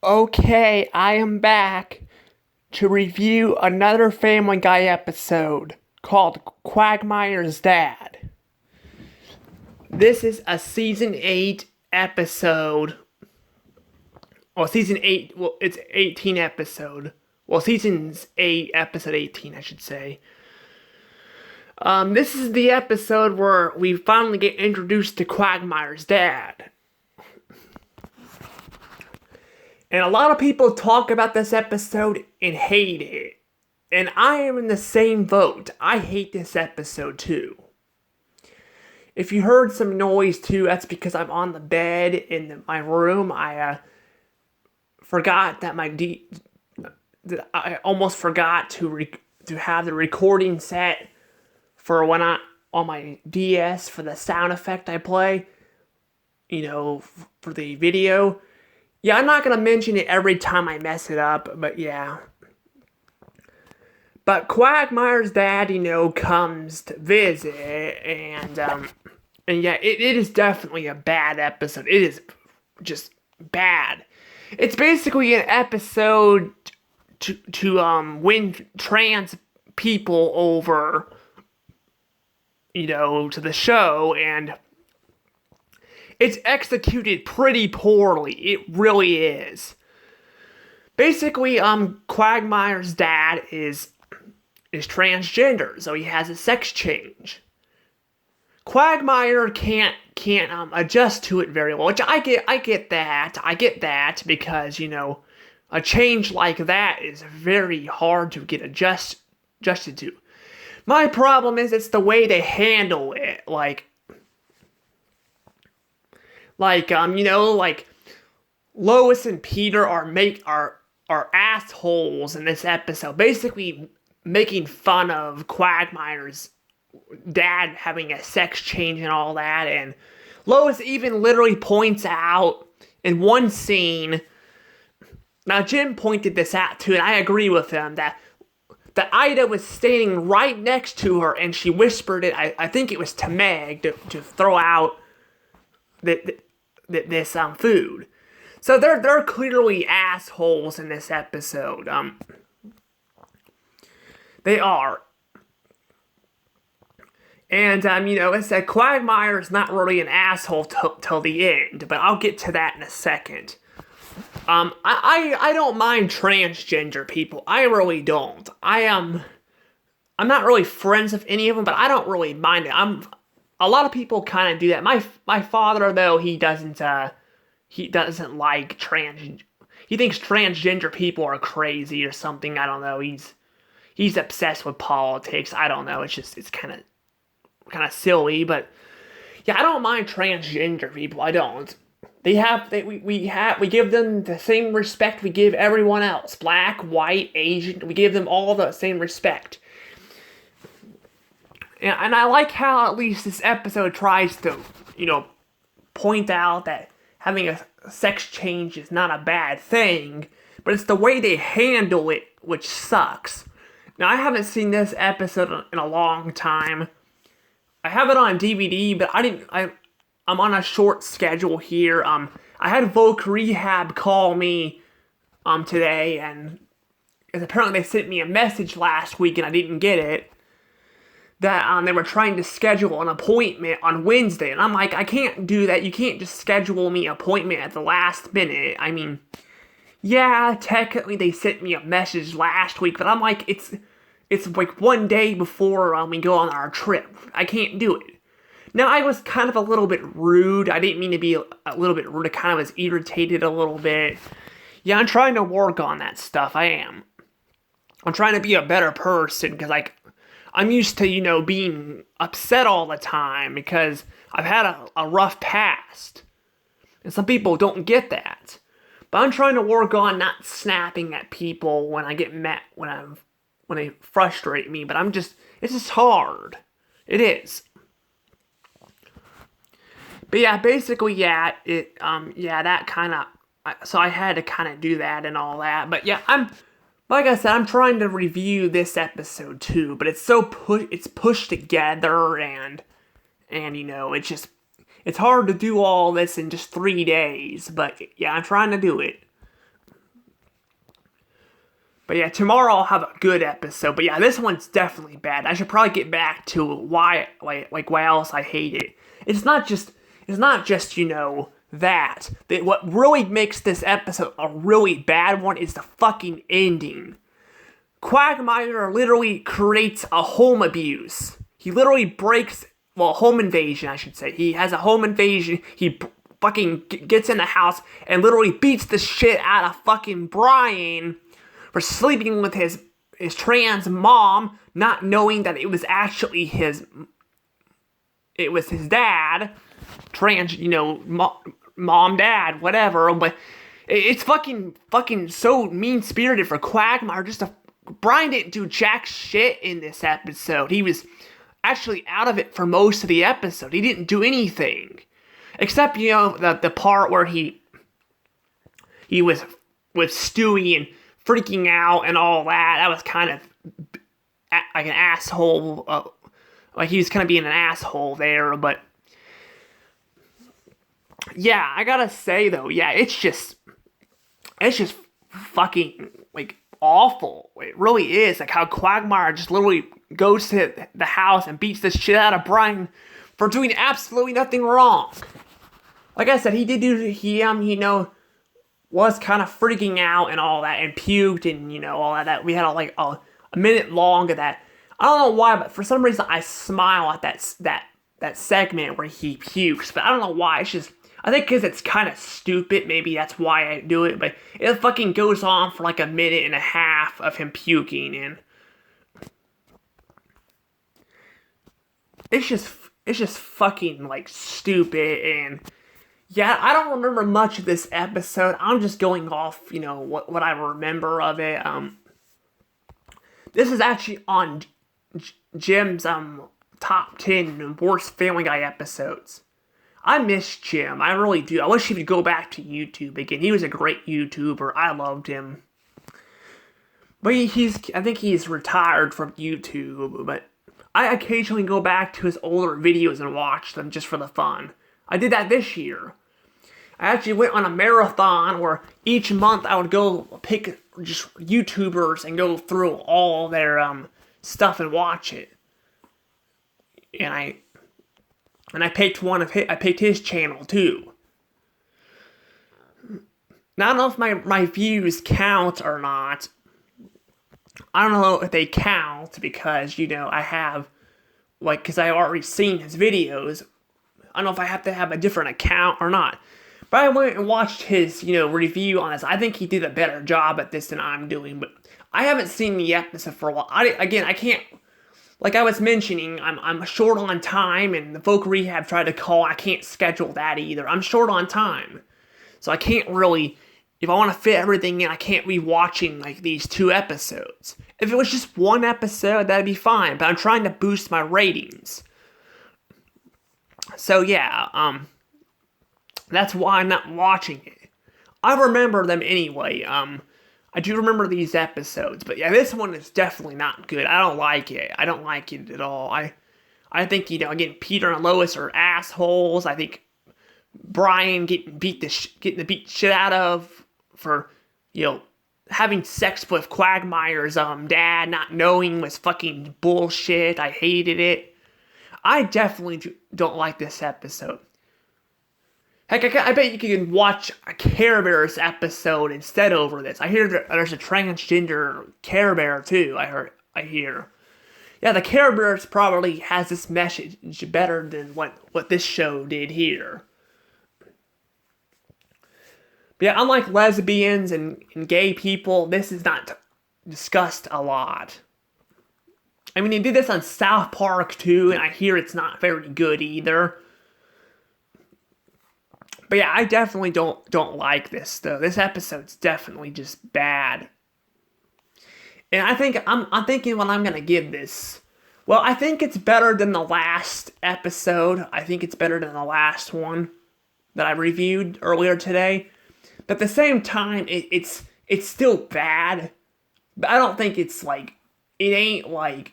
Okay, I am back to review another Family Guy episode called Quagmire's Dad. This is a season 8 episode. Well, season 8, it's 18 episode. Well, season's 8, episode 18, I should say. This is the episode where we finally get introduced to Quagmire's dad. And a lot of people talk about this episode and hate it. And I am in the same boat. I hate this episode too. If you heard some noise too, that's because I'm on the bed in my room. I forgot that I almost forgot to have the recording set for when on my DS for the sound effect I play. For the video. Yeah, I'm not going to mention it every time I mess it up, but yeah. But Quagmire's dad, comes to visit, and yeah, it is definitely a bad episode. It is just bad. It's basically an episode to win trans people over, to the show, and it's executed pretty poorly. It really is. Basically, Quagmire's dad is transgender, so he has a sex change. Quagmire can't adjust to it very well, which I get that because a change like that is very hard to get adjusted to. My problem is it's the way they handle it, like Lois and Peter are assholes in this episode, basically making fun of Quagmire's dad having a sex change and all that, and Lois even literally points out in one scene, now Jim pointed this out too, and I agree with him, that Ida was standing right next to her, and she whispered it, I think it was to Meg, to throw out this food. So they're clearly assholes in this episode. They are. And I said Quagmire is not really an asshole till the end, but I'll get to that in a second. I don't mind transgender people. I really don't. I'm not really friends with any of them, but I don't really mind it. A lot of people kind of do that. My father, though, he doesn't like he thinks transgender people are crazy or something. I don't know. He's obsessed with politics. I don't know. It's kind of silly, but yeah, I don't mind transgender people. I don't. We give them the same respect we give everyone else. Black, white, Asian. We give them all the same respect. And I like how at least this episode tries to, point out that having a sex change is not a bad thing, but it's the way they handle it which sucks. Now, I haven't seen this episode in a long time. I have it on DVD, but I'm on a short schedule here. I had Voc Rehab call me today, and apparently they sent me a message last week and I didn't get it. That they were trying to schedule an appointment on Wednesday. And I'm like, I can't do that. You can't just schedule me an appointment at the last minute. I mean, yeah, technically they sent me a message last week, but I'm like, it's like one day before we go on our trip. I can't do it. Now, I was kind of a little bit rude. I didn't mean to be a little bit rude. I kind of was irritated a little bit. Yeah, I'm trying to work on that stuff. I am. I'm trying to be a better person because, I'm used to, being upset all the time because I've had a rough past. And some people don't get that. But I'm trying to work on not snapping at people when I get mad, when they frustrate me. But it's just hard. It is. But yeah, basically, yeah, that kind of, so I had to kind of do that and all that. But yeah, like I said, I'm trying to review this episode too, but it's it's pushed together and it's hard to do all this in just 3 days, but yeah, I'm trying to do it. But yeah, tomorrow I'll have a good episode. But yeah, this one's definitely bad. I should probably get back to why else I hate it. It's not just that. What really makes this episode a really bad one is the fucking ending. Quagmire literally creates a home abuse. He literally home invasion, I should say. He has a home invasion. He fucking gets in the house and literally beats the shit out of fucking Brian for sleeping with his trans mom, not knowing that it was actually his dad. Trans, mom, dad, whatever. But it's fucking so mean-spirited for Quagmire. Brian didn't do jack shit in this episode. He was actually out of it for most of the episode. He didn't do anything. Except, the part where he was with Stewie and freaking out and all that. That was kind of like an asshole. Like he was kind of being an asshole there. But yeah, I gotta say though, yeah, it's just fucking like awful. It really is. Like how Quagmire just literally goes to the house and beats the shit out of Brian for doing absolutely nothing wrong. Like I said, was kind of freaking out and all that and puked and, all that. We had a minute long of that. I don't know why, but for some reason I smile at that segment where he pukes, but I don't know why. I think because it's kind of stupid, maybe that's why I do it, but it fucking goes on for like a minute and a half of him puking, and it's just fucking like stupid. And yeah, I don't remember much of this episode. I'm just going off, what I remember of it. This is actually on Jim's top 10 worst Family Guy episodes. I miss Jim. I really do. I wish he would go back to YouTube again. He was a great YouTuber. I loved him. But I think he's retired from YouTube. But I occasionally go back to his older videos and watch them just for the fun. I did that this year. I actually went on a marathon where each month I would go pick just YouTubers and go through all their stuff and watch it. And I picked I picked his channel too. Now, I don't know if my views count or not. I don't know if they count because, I have, because I've already seen his videos. I don't know if I have to have a different account or not. But I went and watched his, review on this. I think he did a better job at this than I'm doing. But I haven't seen the episode for a while. I can't, like I was mentioning, I'm short on time. And the folk rehab tried to call. I can't schedule that either. I'm short on time. So I can't really, if I want to fit everything in, I can't be watching these 2 episodes. If it was just 1 episode, that'd be fine. But I'm trying to boost my ratings. So yeah, that's why I'm not watching it. I remember them anyway. I do remember these episodes, but yeah, this one is definitely not good. I don't like it. I don't like it at all. I think, again, Peter and Lois are assholes. I think Brian getting the beat shit out of for, having sex with Quagmire's dad, not knowing was fucking bullshit. I hated it. I definitely don't like this episode. Heck, I bet you can watch a Care Bears episode instead over this. I hear there's a transgender Care Bear too. I hear. Yeah, the Care Bears probably has this message better than what this show did here. But yeah, unlike lesbians and gay people, this is not discussed a lot. I mean, they did this on South Park too, and I hear it's not very good either. But yeah, I definitely don't like this though. This episode's definitely just bad. And I'm thinking what I'm gonna give this. Well, I think it's better than the last episode. I think it's better than the last one that I reviewed earlier today. But at the same time, it's still bad. But I don't think it's it ain't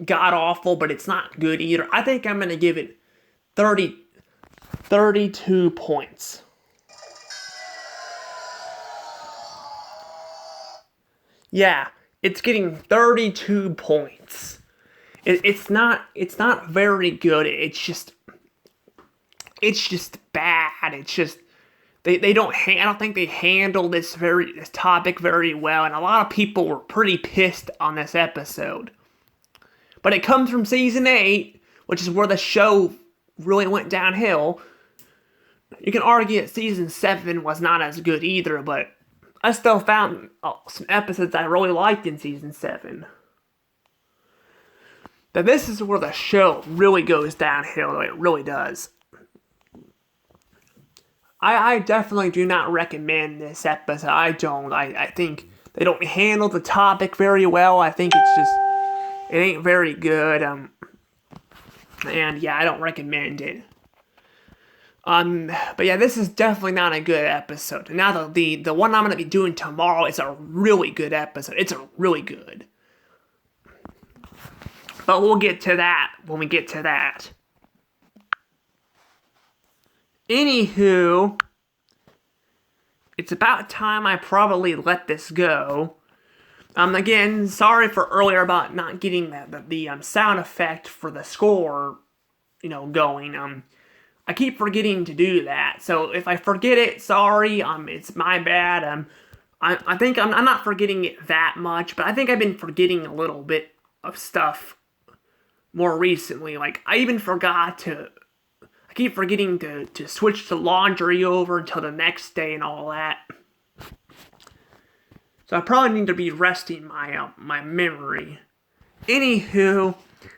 god awful, but it's not good either. I think I'm gonna give it 32 points. Yeah, it's getting 32 points. It's not very good. It's just bad. It's just they don't. I don't think they handle this topic very well, and a lot of people were pretty pissed on this episode. But it comes from season 8, which is where the show really went downhill. You can argue that season 7 was not as good either, but I still found some episodes I really liked in season 7. But this is where the show really goes downhill. It really does. I definitely do not recommend this episode. I don't. I think they don't handle the topic very well. I think it ain't very good. And yeah, I don't recommend it. But yeah, this is definitely not a good episode. Now the one I'm gonna be doing tomorrow is a really good episode. It's a really good. But we'll get to that when we get to that. Anywho, it's about time I probably let this go. Again, sorry for earlier about not getting the sound effect for the score, going. I keep forgetting to do that, so if I forget it, sorry. It's my bad. I think I'm not forgetting it that much, but I think I've been forgetting a little bit of stuff more recently. Like I even forgot to. I keep forgetting to switch the laundry over until the next day and all that. So I probably need to be resting my memory. Anywho,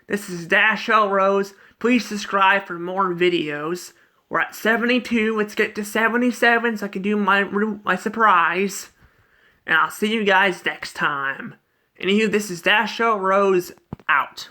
this is Dash L Rose. Please subscribe for more videos. We're at 72. Let's get to 77 so I can do my surprise. And I'll see you guys next time. Anywho, this is Dash L Rose out.